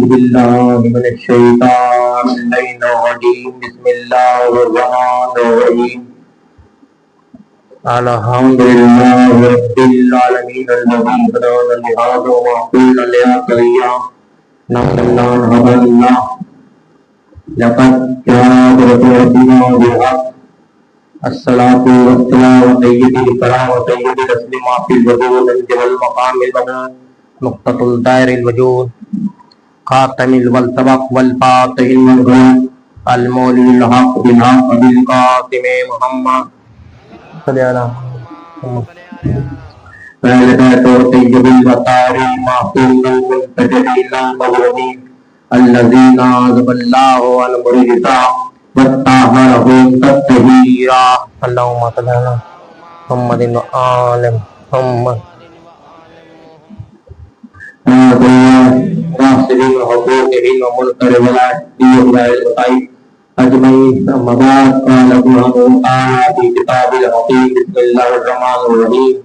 بالله من الشيطان اللعين الرجيم بسم الله الرحمن الرحيم الحمد لله رب العالمين الذي هدانا لهذا وما كنا لنهتدي لولا أن هدانا الله لقد جاءت رسولنا بالحق الصلاة والسلام على سيد الكرام وسيد التسليمات في الوجود الجبل المقام المحمود نقطة الدائر الوجود خاتم السبق والفاتح المغرب المولي الحق بالحق بالقاسم محمد صلی اللہ فعلت طيب البطاري معصوم المنتجرين المغربين الذين عذب الله عن مريضا واتهرهم تطهيرا اللهم صل على محمد وآل محمد ناصرين وحقوقهم ومنكر ولاته ولاته أجمعين أما بعد قال سبحانه وتعالى في كتاب الحكيم بسم الله الرحمن الرحيم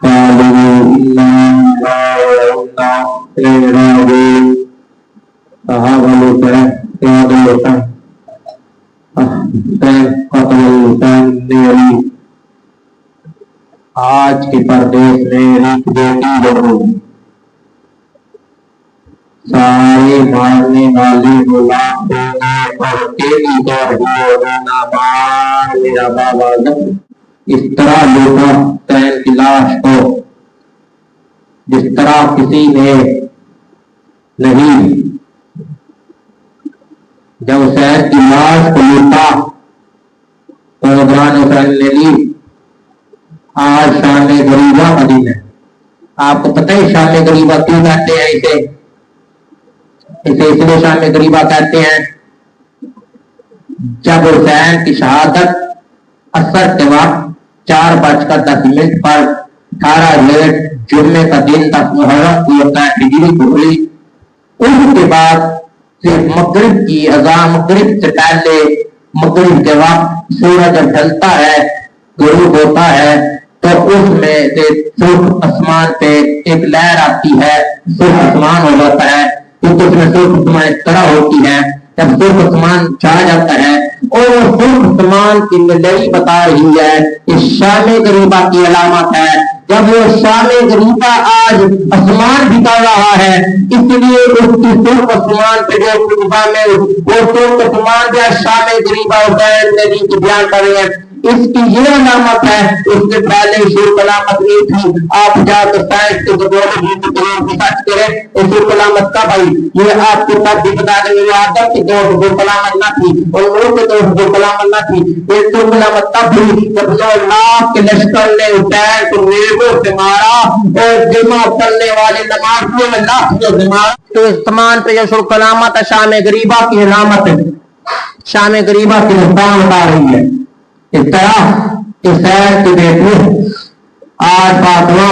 قالوا إنا إلى راغبون فهذا لسان هذا اللسان قتل اللسان نیری آج کے پردیس میں ایک بیٹی بہو سارے مارنے والے غلام اور تیری دور نابار میرا بابا اس طرح لوٹا حسین کی لاش کو جس طرح کسی نے نہیں جب حسین کی لاش کو لوٹا تو عمران حسین نے لی آج شان غریبہ کا دن ہے آپ کو پتہ ہے شان غریبہ کیوں کہتے ہیں اسے اس لیے شان غریبہ کہتے ہیں جب حسین کی شہادت اثر کے وقت 4:10 پر 18 ریٹ جمعے کا دن 10 محرم کو ہوتا ہے ہجری کو ہوئی اس کے بعد صرف مغرب کی اذان مغرب سے پہلے مغرب کے وقت سورج جب ڈھلتا ہے غروب ہوتا ہے تو اس میں سے سرخ آسمان پہ ایک لہر آتی ہے سرخ آسمان ہو جاتا ہے کیونکہ اس میں سرخ آسمان اس طرح ہوتی ہے جب سرخ آسمان چھا جاتا ہے اور سرخ آسمان کی لڑی بتا رہی ہے اس شام غریبہ کی علامت ہے جب وہ شام غریبہ آج آسمان بتا رہا ہے اس لیے اس کی سرخ آسمان پہ جو غریبہ میں وہ سرخ آسمان جو شام غریبہ حسین نبی کی بیان کر رہے ہیں اس کی یہ علامت ہے اس سے پہلے شرک علامت نہیں تھی آپ جا تو سائنس کے دور سچ کریں اس شرک علامت کا بھائی یہ آپ کو تب بھی بتا دیں گے آدم کے دور سے شرک علامت نہ تھی اور لوگوں کے دور سے شرک علامت نہ تھی یہ شرک علامت تب بھی جب 9 لاکھ کے لشکر نے حسین کو نیزوں سے مارا اور جمع کرنے والے نمازیوں میں لاکھوں سے مارا تو اس زمان پہ یہ شرک علامت ہے شام غریبہ کی علامت ہے شام غریبہ کی نشان بتا رہی ہے اس طرح حسین کی بیٹی آج فاطمہ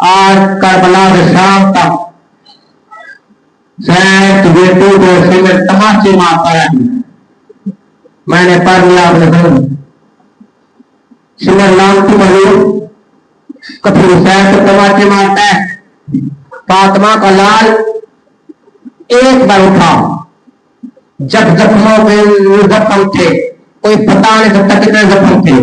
آج کربلا سے شام تک حسین کی بیٹی کو سمر تماچے مارتا ہے میں نے پڑھ لیا اپنے گھر سمر نام کی ملو کبھی حسین کو تماچے مارتا ہے فاطمہ کا لال ایک بار اٹھا جب زخموں پہ زخم تھے کوئی پتا نہیں سکتا کتنے زخم تھے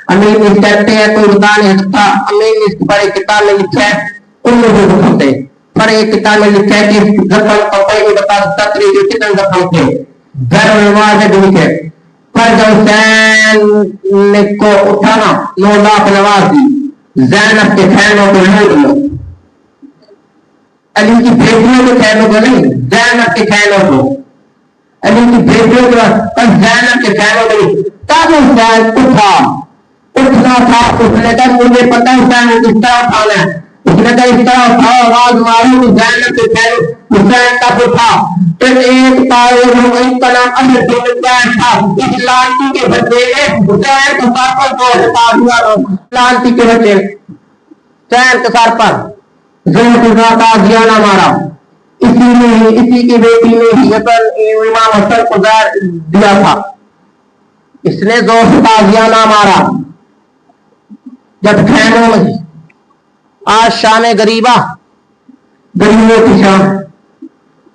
امین اس کہتے ہیں کوئی بتا نہیں سکتا امین اس پر ایک کتاب میں لکھا ہے ان میں جو زخم تھے پر ایک کتاب میں لکھا ہے کہ زخم کو کوئی نہیں بتا سکتا کتنے زخم تھے گھر میں سے بھی لکھے پر جب حسین کو اٹھانا 9 لاکھ نواز دی زینب کے خیموں کو نہیں دیا علی کی بیٹیوں کے خیموں کو نہیں زینب کے خیموں کو علی کی بیٹیوں کے بعد زینب کے خیموں کو نہیں تب حسین اٹھنا تھا اس نے کہا مجھے پتا حسین کس طرح اٹھانا ہے اس نے کہا اس طرح اٹھاؤ آواز مارو تو زینب کے خیموں حسین تب اٹھا پھر ایک تاریخ ان کا نام امیر بن حسین تھا اس لانتی کے بچے نے حسین کے سر پر دو ہٹا دیا لانتی کے بچے حسین کے سر پر زور کے ساتھ آزیانہ مارا اسی کی بیٹی نے ہی امام حسن کو زہر دیا تھا اس نے زور سے تازیانہ مارا جب خیموں میں آج شام غریبہ گریبوں کی شام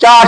4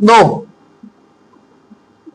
2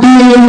3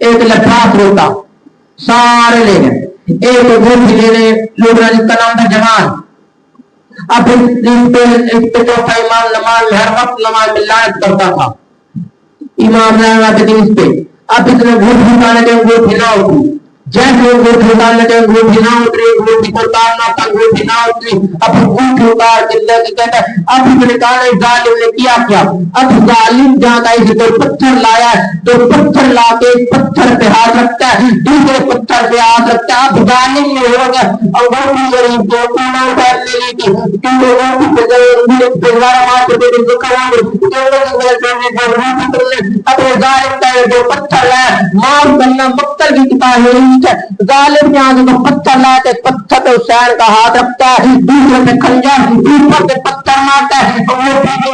ایک لفاف ہوتا سارے لے گئے. ایک گوبھی لینے لوگ جس کا نام تھا جمال. اب اس پہ چوتھا امام نماز میں ہر وقت نماز میں لعنت کرتا تھا. امام العابدین اس پہ اب اس نے گوبھی ڈالنے کے گوبھی نہ اٹھی. جیسے گوبھی ڈالنے کے گوبھی نہ اتری, گوبھی کو اتارنا تھا گوبھی نہ اتری. اب گوبھی اتار کے کہتا ہے اب اس نے کہا ظالم نے کیا کیا. اب ظالم جہاں کا اسے کوئی پتھر لایا ہے تو پتھر لا کے پتھر پہ ہاتھ رکھتا ہے, دوسرے پتھر پہ ہاتھ رکھتا ہے. اب ظالم نے ہو گیا اور گوبھی غریب جو کونا اٹھا لے لی تھی کیونکہ گوبھی پہ دوبارہ مار کے دے دے کھاؤں اب ظالم کا جو پتھر ہے مار کرنا مقتل کی کتاب ہے. ظالم یہاں سے پتھر لاتے پتھر پہ حسین کا ہاتھ رکھتا ہے, دوسرے پہ خنجر, اوپر سے پتھر مارتا ہے اور وہ بتاتے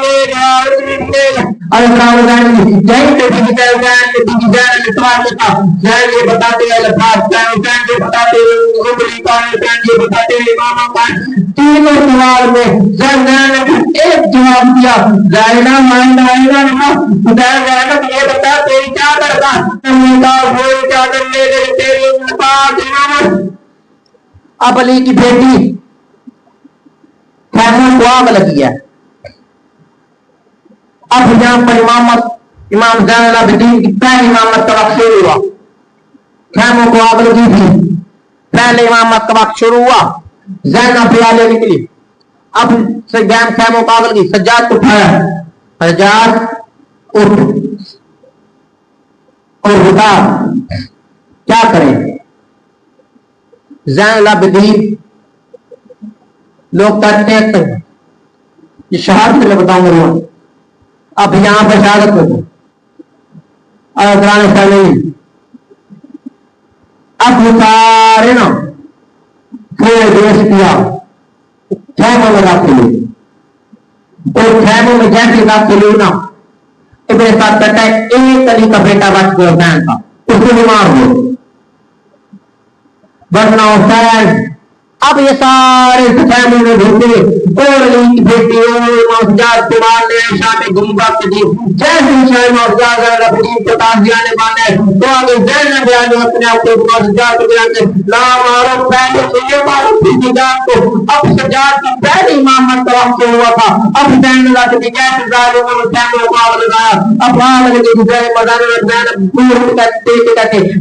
ہیں تینوں سوال میں ایک جواب دیا زائنا ماننا یہ بتا تیری کیا کرتا اب علی کی بیٹی خیموں کو آگ لگی ہے. اب یہاں پر امام زین العابدین کی پہلی امامت کا وقت شروع ہوا. خیموں کو آگ لگی تھی, پہلے امامت کا وقت شروع ہوا. زینب پیالے نکلی. اب خیموں کو آگ لگی. سجاد کو اٹھایا, سجاد اٹھ اور بتا کیا کرے. زین العابدین لوگ کہتے ہیں یہ شہادت میں بتاؤں گا. اب یہاں پر شہادت ہو اب سارے نا پورے دیش کیا خیموں میں داخل ہوئی اور خیموں میں جیسے داخل ہوئی نا ابن سعد کہتا ہے ایک علی کا بیٹا بچ گیا حسین کا, اس کو بیمار ہو ورنہ حسین. اب یہ سارے خیموں میں گھومتے اور علی کی بیٹی موجود کو مارنے شام گمبا کے دی جیسے شاہ موجود العابدین کو تازیانے بانے تو آگے زینب بیانی اپنے آپ کو موجود کو بیانے لا مارو پہلے سے یہ مارو پھر سجاد کو. اب سجاد کی پہلی امامت کا وقت ہوا تھا. اب زین اللہ کے جیسے ظالم اور خیموں کو آگ لگایا. اب آگ لگے زین مدان اور زینب دور کہتے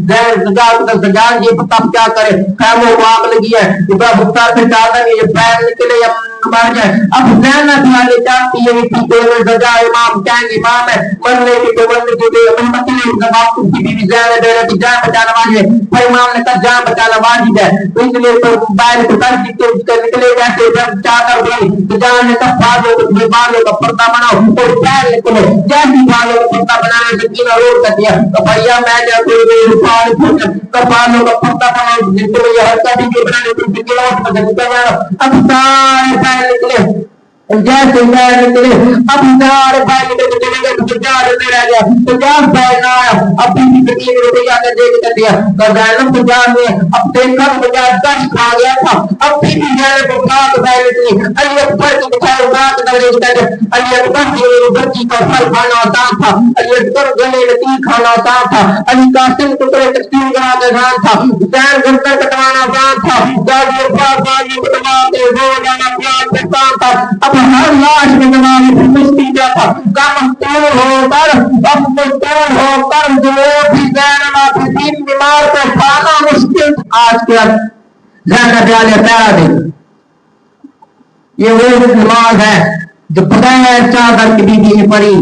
زین سجاد یہ پتہ کیا کرے, خیموں کو آگ لگی ہے بختار سے چاہتا ہے یہ پیر نکلے یا مر جائے. اب زینب بیانی چاہتی ہے کہ کوئی سجا امام کہیں گے امام ہے مرنے کی تو مرنے کی محمد نے جواب کی بیوی زینب بینا کی جان بچانا واجب ہے. پر امام نے کہا جان بچانا واجب ہے تو اس لیے تو باہر کو کر دی کہ اس کا نکلے جیسے جب چادر ہوئی تو جان نے کہا بھاگو تو بالوں کا پردہ بناؤ اور پیر نکلے جیسے بالوں کا پردہ بنانے سے کینا روک کر دیا تو بھیا میں جا کوئی روپان پھوٹ تو بالوں کا پردہ بناؤ جن کو یہ حرکت بھی بنانے کو اب سارے پیر نکلے جیسے پیر نکلے. اب سارے پیر نکلے چلے گئے تو سجاد میں رہ گیا. سجاد پیر نہ آیا. اب بیوی فقیر روپیہ نے دیکھ کر دیا تو زینب سجاد نے اب دیکھا تو سجاد دش کھا گیا تھا. اب بیوی زینب کو کہا تو پیر نکلی علی اکبر کی بچائے بات نظر علی اکبر کی بچی کا پھل کھانا آسان تھا. علی اکبر گلے لطیف کھانا آسان تھا. علی قاسم ٹکڑے تقسیم کرا کے آسان تھا. حسین گردن کٹوانا آسان تھا. دادی ابا بازی کٹوا کے ہو جانا پیار سے آسان تھا. اب ہر لاش میں زمانے سے مستیجہ تھا. کم مستور ہو کر اب مستور ہو کر جو بھی زینب العابدین بیمار پہ کھانا مشکل. آج کے اب زینب بیانی پیرا دے یہ وہ نماز ہے جو بغیر چادر کی بیوی نے پڑھی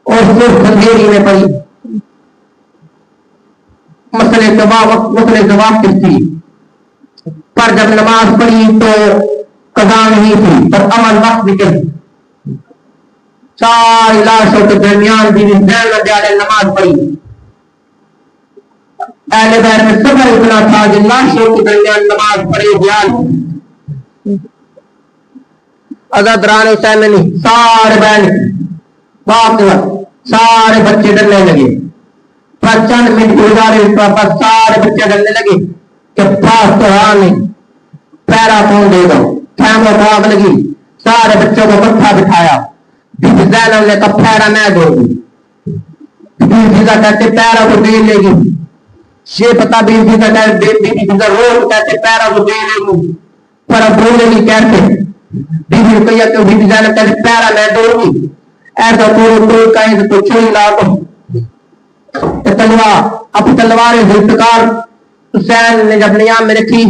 اور صرف اندھیری میں پڑھی. مسئلے جواب کس تھی پر جب نماز پڑھی تو قضا نہیں تھی پر عمل وقت نکل. چار لاشوں کے درمیان بھی زینب بیانی نماز پڑھی. اہل بیت میں صبر اتنا تھا کہ لاشوں کے درمیان نماز پڑھی. بیان عزادران حسین نے سارے بہن سارے بچے ڈرنے لگے. پر چند منٹ گزارے پر سارے بچے ڈرنے لگے کہ پاس تو رہا نہیں پیرا کون دے گا. خیموں کو آگ لگی. سارے بچوں کو مٹھا بٹھایا. زینب نے کہا پیرا میں دوں گی. کہتے پیرا کو دے لے گی. یہ پتا بیوی کا رو کہتے پیرا کو دے رہے پر اب بولے نہیں کہتے بیوی کو کہیا کہ بیوی زینب کہتے پیرا میں دوں گی ایسا تو کہیں تو چھوڑی لا دو تلوار اپنی تلوار ذوالفقار حسین نے جب نیام میں رکھی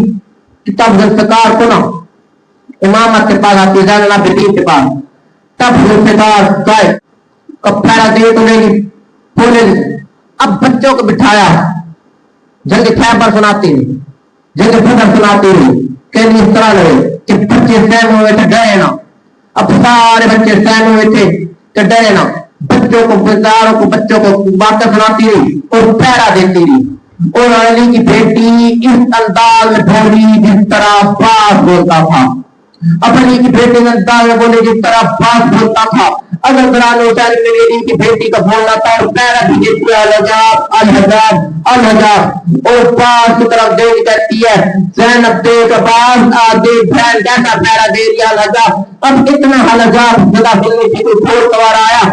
تب ذوالفقار کو نا امامت کے پاس آتی زین العابدین کے پاس تب ذوالفقار گئے اب پیرا دے تو نہیں بولے اب بچوں کو بٹھایا جنگ خیبر سناتی نہیں جنگ بدر سناتی نہیں کہ اس طرح لگے کہ بچے سہم ہوئے تھے ڈرے نا اب سارے بچے سہم ہوئے تھے کہ ڈرے نا بچوں کو بزاروں کو بچوں کو باتیں سناتی رہی اور پیرا دیتی رہی اور علی کی بیٹی اس انداز میں بولی جس طرح باز بولتا تھا اپنی کی بیٹی میں انداز میں بولے جس طرح باز بولتا تھا اگر قرآن ہوشاری میں میری کی بیٹی کا بولنا تھا اور پیرا بھی جس الحجاب الحجاب الحجاب اور باز کی طرف دیکھ کرتی ہے زینب دیکھ باز دیکھ بہن کیسا پیرا دے رہی الحجاب اب اتنا الحجاب جدا بلنے کی کوئی گھوڑ سوار آیا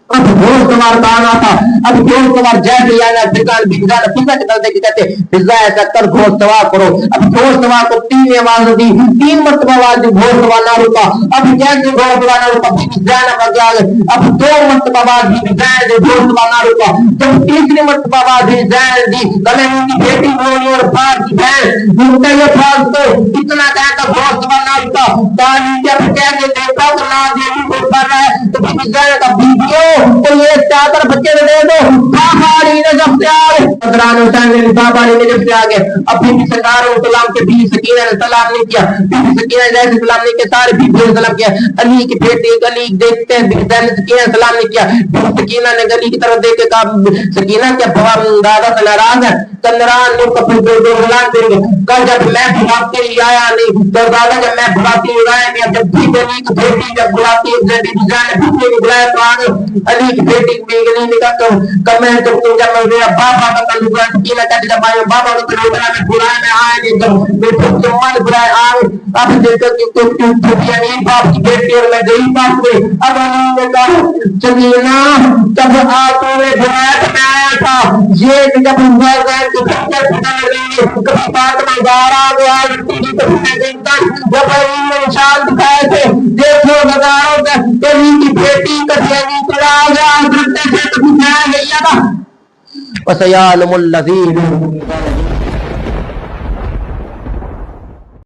اب گھوڑ سوار کہاں تھا اب گھوڑ سوار جیسے آیا بگان بگان فضا کے طرح دیکھ کہتے فضا ایسا کر گھوڑ سوار کرو اب گھوڑ سوار کو 3 آواز دی 3 مرتبہ آواز دی گھوڑ سوار نہ رکا اب جیسے گھوڑ سوار نہ رکا زینب آگے آگے اب 2 مرتبہ آواز دی زینب دی گھوڑ سوار نہ رکا جب تیسری مرتبہ آواز دی زینب دی تمہیں ان کی بیٹی بولنی اور باپ کی بہن ان کا یہ باز کو اتنا کہتا گھوڑ سوار نہ رکا تالی جب کہہ کے دیکھا تو نہ دیکھی کو کر رہا ہے تو زینب کا بیٹیوں تو یہ چادر بچے نے دے دو بابا علی نجف سے آگے قرآن حسین نے بابا علی نجف سے آگے اب بی بی سرکار اسلام کے بی سکینہ نے سلام نہیں کیا بی بی سکینہ جیسے سلام نہیں کیا سارے بی بی سلام کیا علی کی بیٹی علی دیکھتے ہیں بی بی سکینہ سلام نہیں کیا بی سکینہ نے علی کی طرف دیکھ کے کہا سکینہ کیا بابا دادا سے ناراض ہے کندران نے کپڑے دو غلام دیں گے کل جب میں بھلاتے ہی آیا نہیں تو دادا جب میں بھلاتی ہی آیا نہیں جب بھی علی کی بیٹی جب بھلاتی ہے بی بی جان نے بھی بلایا تو آگے علی کی بیٹی بیگلی نے کہا کہ میں جب تم جب میرا بابا کا تعلق ہے کہ نہ کہتے جب بابا کا تعلق ہے میں برائے میں آئے نہیں جب میں تم من برائے آئے اب دیکھا کہ تم چھوٹی نہیں باپ کی بیٹی اور میں گئی باپ میں اب علی نے کہا چلینا جب آپ نے بنایا تو میں آیا تھا یہ جب زین کو بچے پتا رہی کبھی بات میں گارا گیا کبھی میں دیکھتا جب علی نے نشان دکھائے تھے دیکھو نظاروں کا علی کی بیٹی کبھی علی چلا گیا وسيعلم الذين